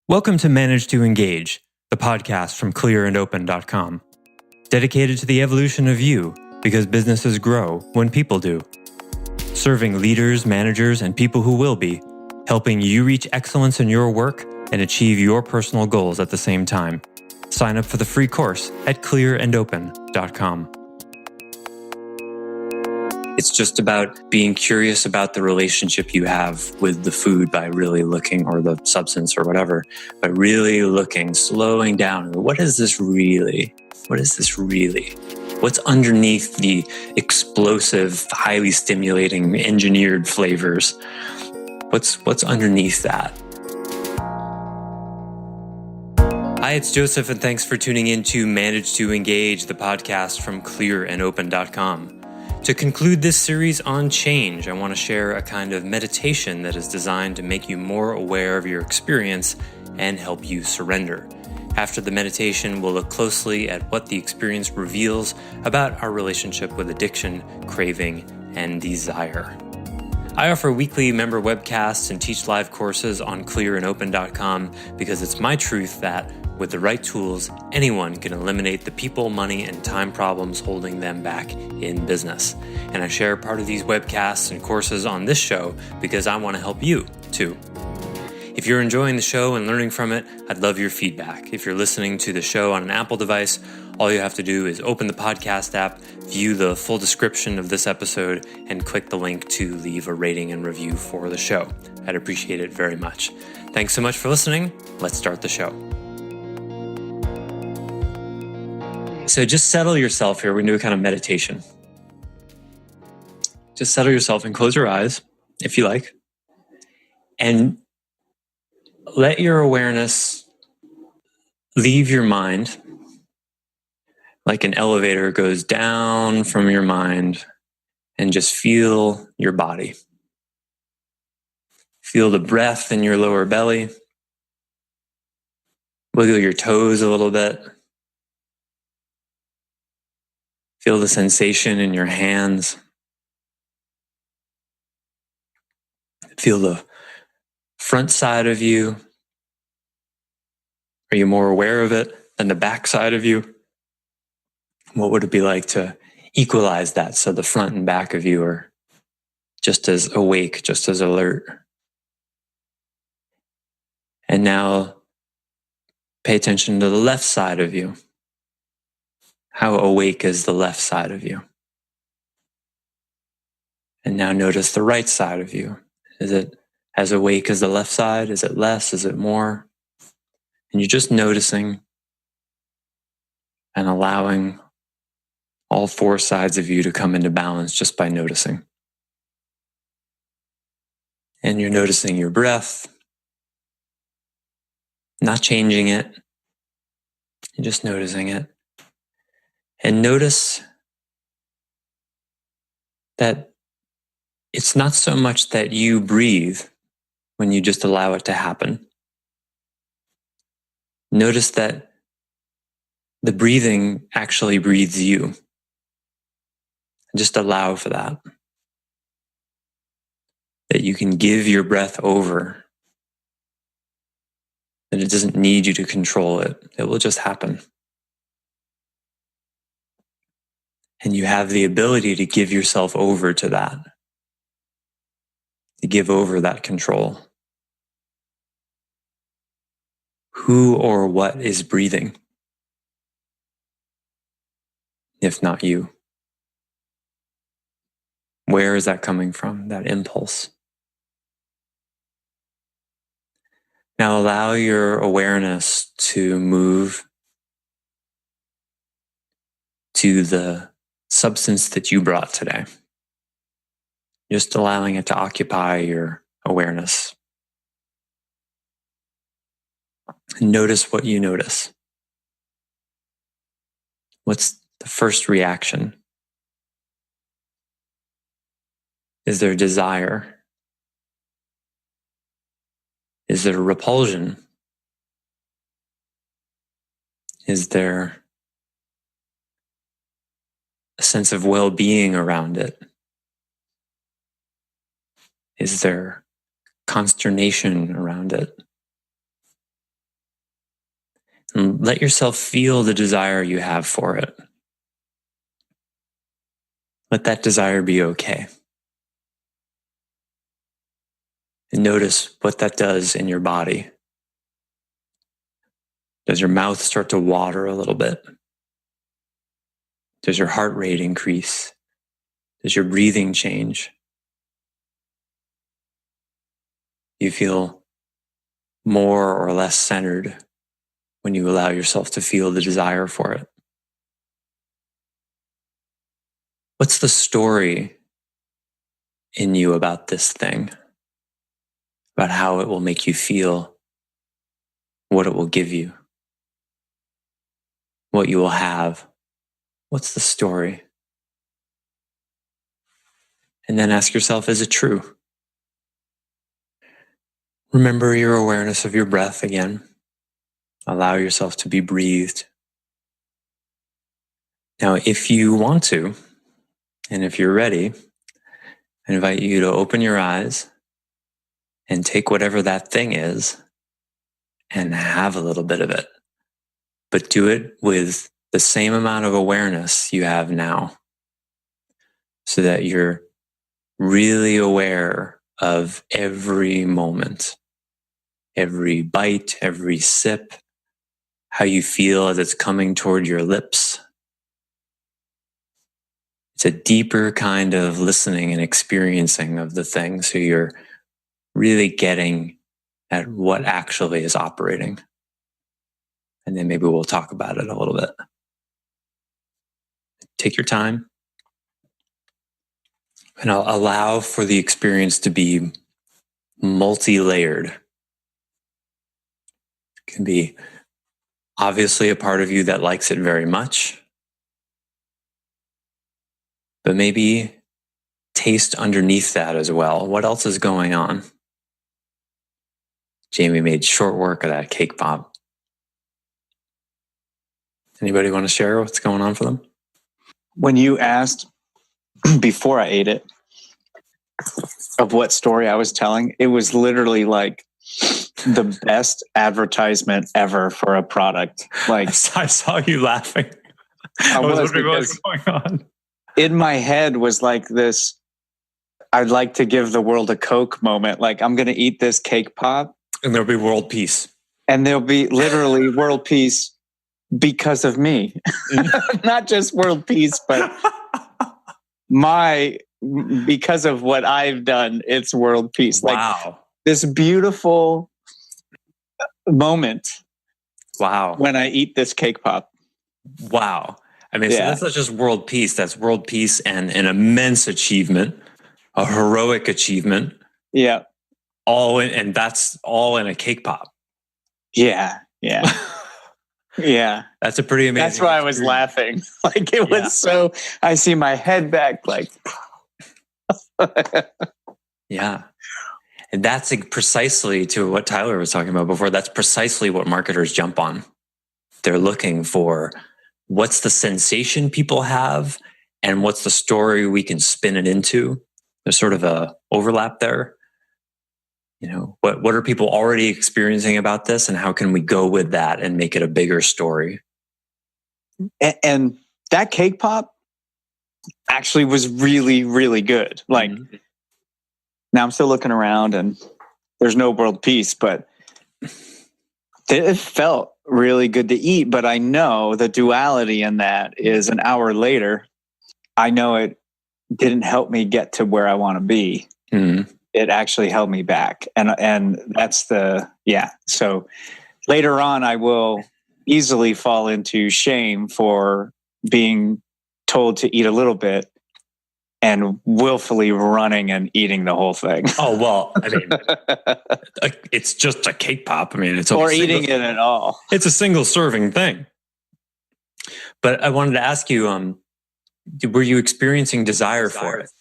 Welcome to Manage to Engage, the podcast from clearandopen.com. Dedicated to the evolution of you, because businesses grow when people do. Serving leaders, managers, and people who will be, helping you reach excellence in your work and achieve your personal goals at the same time. Sign up for the free course at clearandopen.com. It's just about being curious about the relationship you have with the food by really looking, or the substance or whatever, by really looking, slowing down. What is this really? What is this really? What's underneath the explosive, highly stimulating, engineered flavors? What's underneath that? Hi, it's Joseph, and thanks for tuning in to Manage to Engage, the podcast from clearandopen.com. To conclude this series on change, I want to share a kind of meditation that is designed to make you more aware of your experience and help you surrender. After the meditation, we'll look closely at what the experience reveals about our relationship with addiction, craving, and desire. I offer weekly member webcasts and teach live courses on clearandopen.com because it's my truth that, with the right tools, anyone can eliminate the people, money, and time problems holding them back in business. And I share part of these webcasts and courses on this show because I want to help you, too. If you're enjoying the show and learning from it, I'd love your feedback. If you're listening to the show on an Apple device, all you have to do is open the podcast app, view the full description of this episode, and click the link to leave a rating and review for the show. I'd appreciate it very much. Thanks so much for listening. Let's start the show. So just settle yourself here. We're going to do a kind of meditation. Just settle yourself and close your eyes, if you like. And let your awareness leave your mind like an elevator goes down from your mind, and just feel your body. Feel the breath in your lower belly. Wiggle your toes a little bit. Feel the sensation in your hands. Feel the front side of you. Are you more aware of it than the back side of you? What would it be like to equalize that so the front and back of you are just as awake, just as alert? And now pay attention to the left side of you. How awake is the left side of you? And now notice the right side of you. Is it as awake as the left side? Is it less? Is it more? And you're just noticing and allowing all four sides of you to come into balance just by noticing. And you're noticing your breath, not changing it. You're just noticing it. And notice that it's not so much that you breathe when you just allow it to happen. Notice that the breathing actually breathes you. Just allow for that. That you can give your breath over. That it doesn't need you to control it. It will just happen. And you have the ability to give yourself over to that. To give over that control. Who or what is breathing? If not you. Where is that coming from, that impulse? Now allow your awareness to move to the substance that you brought today. Just allowing it to occupy your awareness. And notice what you notice. What's the first reaction? Is there desire? Is there repulsion? Is there a sense of well-being around it? Is there consternation around it? And let yourself feel the desire you have for it. Let that desire be okay. And notice what that does in your body. Does your mouth start to water a little bit? Does your heart rate increase? Does your breathing change? You feel more or less centered when you allow yourself to feel the desire for it. What's the story in you about this thing? About how it will make you feel, what it will give you, what you will have? What's the story? And then ask yourself, is it true? Remember your awareness of your breath again. Allow yourself to be breathed. Now, if you want to, and if you're ready, I invite you to open your eyes and take whatever that thing is and have a little bit of it. But do it with the same amount of awareness you have now, so that you're really aware of every moment, every bite, every sip, how you feel as it's coming toward your lips. It's a deeper kind of listening and experiencing of the thing, so you're really getting at what actually is operating. And then maybe we'll talk about it a little bit. Take your time and I'll allow for the experience to be multi-layered. It can be obviously a part of you that likes it very much, but maybe taste underneath that as well. What else is going on? Jamie made short work of that cake pop. Anybody want to share what's going on for them? When you asked before I ate it of what story I was telling, it was literally like the best advertisement ever for a product. Like, I saw you laughing. I was wondering what was going on. In my head was like this, I'd like to give the world a Coke moment. Like, I'm going to eat this cake pop. And there'll be world peace. And there'll be literally world peace because of me. Not just world peace, but because of what I've done, it's world peace. Wow. Like this beautiful moment. Wow. When I eat this cake pop. Wow. I mean, so that's not just world peace. That's world peace and an immense achievement, a heroic achievement. Yeah. And that's all in a cake pop. Yeah. Yeah. Yeah. That's a pretty amazing That's why experience. I was laughing. Like it was so, I see my head back like. Yeah. And that's precisely to what Tyler was talking about before. That's precisely what marketers jump on. They're looking for what's the sensation people have and what's the story we can spin it into. There's sort of a overlap there. You know, what are people already experiencing about this, and how can we go with that and make it a bigger story? And that cake pop actually was really, really good. Like now I'm still looking around and there's no world peace, but it felt really good to eat. But I know the duality in that is an hour later, I know it didn't help me get to where I want to be. Mm-hmm. It actually held me back. And that's so later on, I will easily fall into shame for being told to eat a little bit and willfully running and eating the whole thing. Oh, well, I mean, it's just a cake pop. I mean, or eating it at all. It's a single serving thing. But I wanted to ask you, were you experiencing desire for it?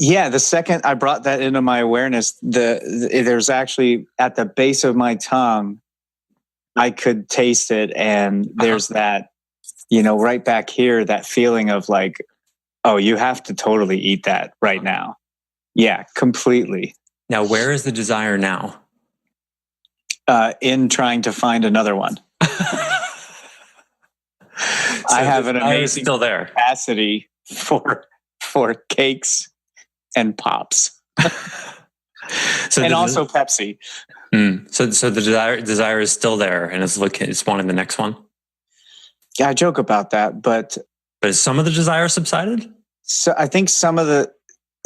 Yeah, the second I brought that into my awareness, there's actually at the base of my tongue, I could taste it. And there's that, right back here, that feeling of like, oh, you have to totally eat that right now. Yeah, completely. Now, where is the desire now? In trying to find another one. I have an desire is amazing still there. capacity for cakes and pops, and also Pepsi. So the desire is still there, and it's wanting the next one. Yeah, I joke about that, but has some of the desire subsided? So I think some of the,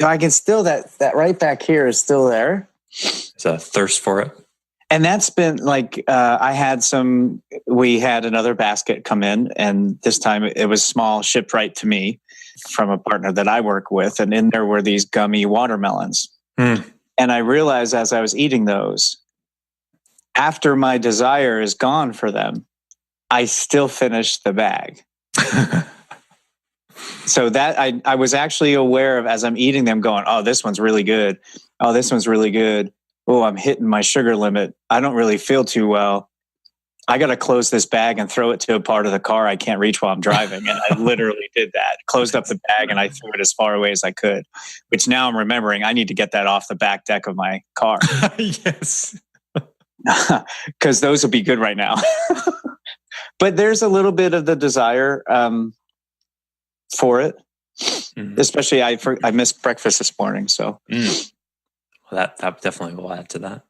I can still, that right back here is still there. It's a thirst for it. And that's been like, we had another basket come in, and this time it was small, shipped right to me from a partner that I work with. And in there were these gummy watermelons. And I realized as I was eating those, after my desire is gone for them, I still finished the bag. So that I was actually aware of as I'm eating them going, oh, this one's really good. Oh, this one's really good. Oh, I'm hitting my sugar limit. I don't really feel too well. I got to close this bag and throw it to a part of the car I can't reach while I'm driving. And I literally did that. Closed up the bag and I threw it as far away as I could, which now I'm remembering I need to get that off the back deck of my car. Yes. Because those will be good right now. But there's a little bit of the desire for it. Especially I missed breakfast this morning. So well, that definitely will add to that.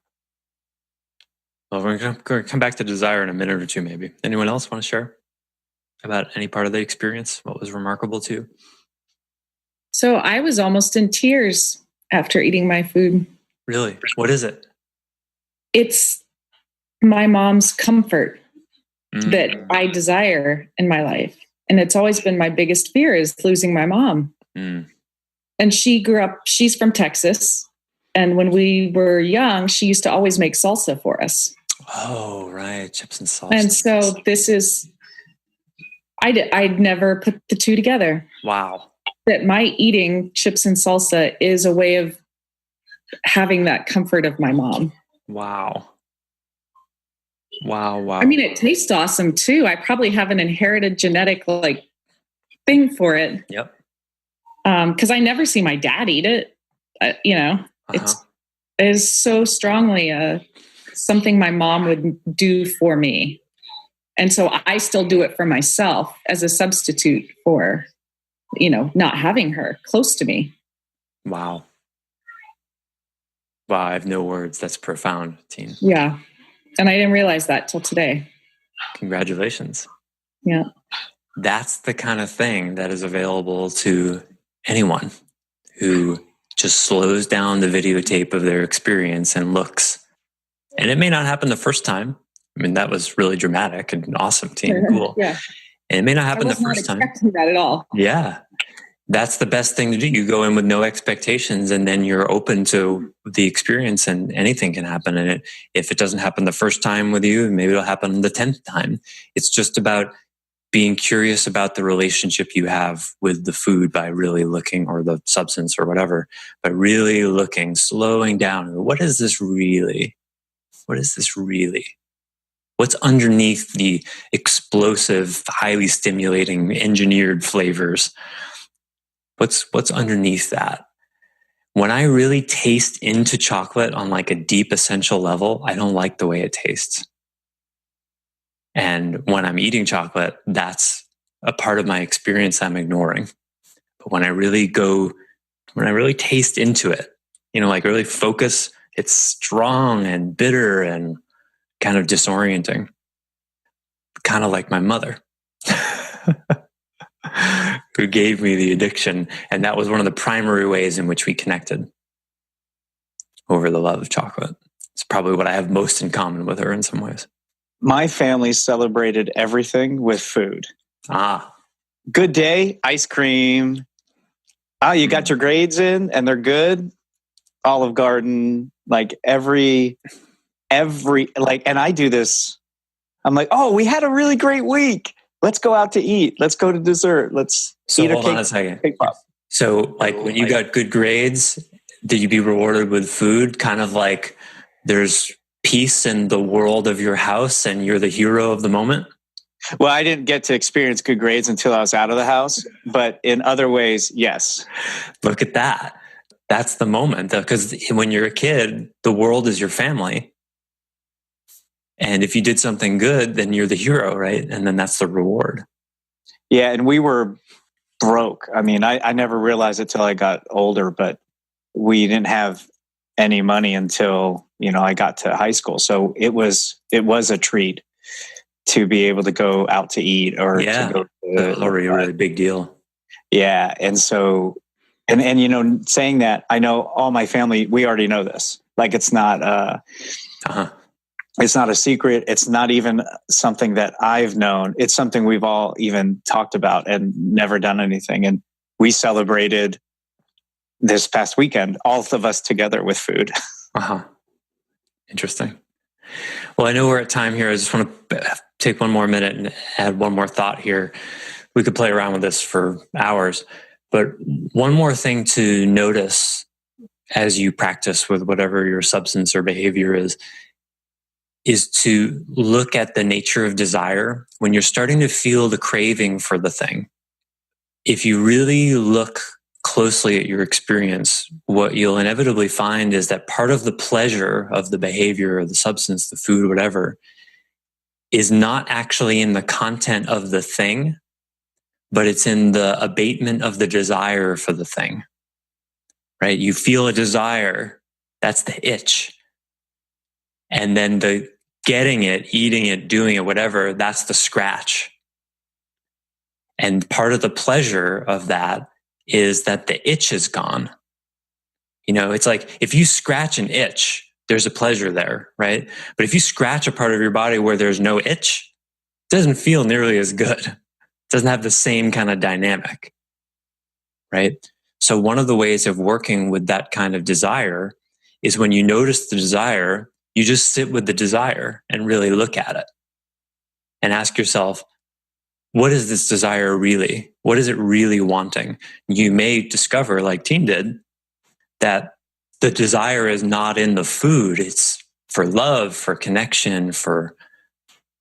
Well, we're going to come back to desire in a minute or two, maybe. Anyone else want to share about any part of the experience? What was remarkable to you? So I was almost in tears after eating my food. Really? What is it? It's my mom's comfort that I desire in my life. And it's always been my biggest fear is losing my mom. And she's from Texas. And when we were young, she used to always make salsa for us. Oh, right. Chips and salsa. And so this is, I'd never put the two together. Wow. That my eating chips and salsa is a way of having that comfort of my mom. Wow. I mean, it tastes awesome too. I probably have an inherited genetic thing for it. Yep. Because I never see my dad eat it. It is so strongly something my mom would do for me. And so I still do it for myself as a substitute for, not having her close to me. Wow. I have no words. That's profound, Teen. Yeah. And I didn't realize that till today. Congratulations. Yeah. That's the kind of thing that is available to anyone who just slows down the videotape of their experience and looks. And it may not happen the first time. I mean, that was really dramatic and awesome, Teen. Cool. Yeah. And it may not happen the first time. I was not expecting that at all. Yeah. That's the best thing to do. You go in with no expectations and then you're open to the experience and anything can happen. And if it doesn't happen the first time with you, maybe it'll happen the 10th time. It's just about being curious about the relationship you have with the food by really looking, or the substance or whatever, but really looking, slowing down. What is this really? What is this really? What's underneath the explosive, highly stimulating, engineered flavors? What's underneath that? When I really taste into chocolate on a deep essential level, I don't like the way it tastes. And when I'm eating chocolate, that's a part of my experience I'm ignoring. But when I really taste into it, really focus, it's strong and bitter and kind of disorienting. Kind of like my mother. Who gave me the addiction. And that was one of the primary ways in which we connected over the love of chocolate. It's probably what I have most in common with her in some ways. My family celebrated everything with food. Good day, ice cream. You got your grades in and they're good. Olive Garden, every, and I do this. I'm like, oh, we had a really great week. Let's go out to eat. Let's go to dessert. Let's eat a cake. Hold on a second. So when you got good grades, did you be rewarded with food? Kind of like there's peace in the world of your house and you're the hero of the moment? Well, I didn't get to experience good grades until I was out of the house. But in other ways, yes. Look at that. That's the moment. Because when you're a kid, the world is your family. And if you did something good, then you're the hero, right? And then that's the reward. Yeah. And we were broke. I mean, I never realized it till I got older, but we didn't have any money until, I got to high school. So it was a treat to be able to go out to eat or to go to that's already a really big deal. Yeah. And so, and saying that, I know all my family, we already know this. Like, it's not, it's not a secret. It's not even something that I've known. It's something we've all even talked about and never done anything. And we celebrated this past weekend, all of us together with food. Interesting. Well, I know we're at time here. I just want to take one more minute and add one more thought here. We could play around with this for hours, but one more thing to notice as you practice with whatever your substance or behavior is to look at the nature of desire when you're starting to feel the craving for the thing. If you really look closely at your experience, what you'll inevitably find is that part of the pleasure of the behavior or the substance, the food, whatever, is not actually in the content of the thing, but it's in the abatement of the desire for the thing, right? You feel a desire, that's the itch. And then the getting it, eating it, doing it, whatever, that's the scratch. And part of the pleasure of that is that the itch is gone. It's like if you scratch an itch, there's a pleasure there, right? But if you scratch a part of your body where there's no itch, it doesn't feel nearly as good. It doesn't have the same kind of dynamic, right? So one of the ways of working with that kind of desire is when you notice the desire, you just sit with the desire and really look at it and ask yourself, what is this desire really? What is it really wanting? You may discover, like Teen did, that the desire is not in the food. It's for love, for connection, for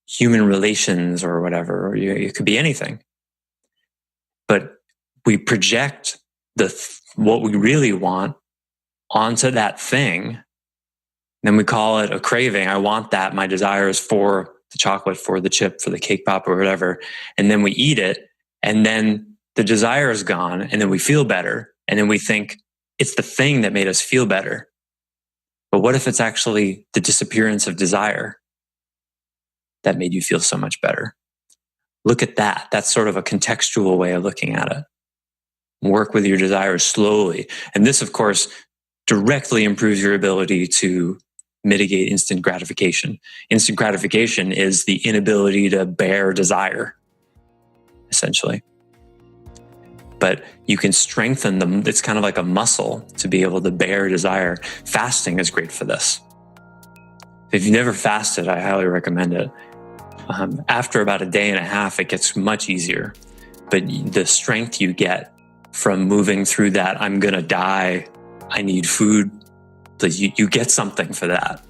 human relations or whatever, or it could be anything. But we project what we really want onto that thing. Then we call it a craving. I want that. My desire is for the chocolate, for the chip, for the cake pop or whatever. And then we eat it. And then the desire is gone. And then we feel better. And then we think it's the thing that made us feel better. But what if it's actually the disappearance of desire that made you feel so much better? Look at that. That's sort of a contextual way of looking at it. Work with your desires slowly. And this, of course, directly improves your ability to mitigate instant gratification. Instant gratification is the inability to bear desire, essentially. But you can strengthen them. It's kind of like a muscle to be able to bear desire. Fasting is great for this. If you've never fasted, I highly recommend it. After about a day and a half, it gets much easier. But the strength you get from moving through that, I'm going to die, I need food, you get something for that.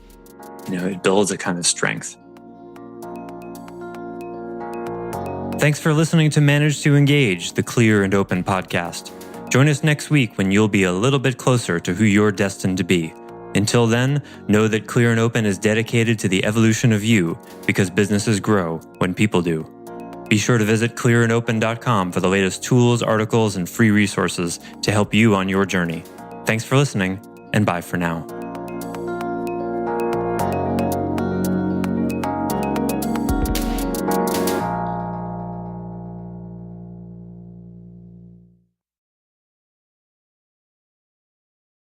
It builds a kind of strength. Thanks for listening to Manage to Engage, the Clear and Open podcast. Join us next week when you'll be a little bit closer to who you're destined to be. Until then, know that Clear and Open is dedicated to the evolution of you because businesses grow when people do. Be sure to visit clearandopen.com for the latest tools, articles, and free resources to help you on your journey. Thanks for listening, and bye for now.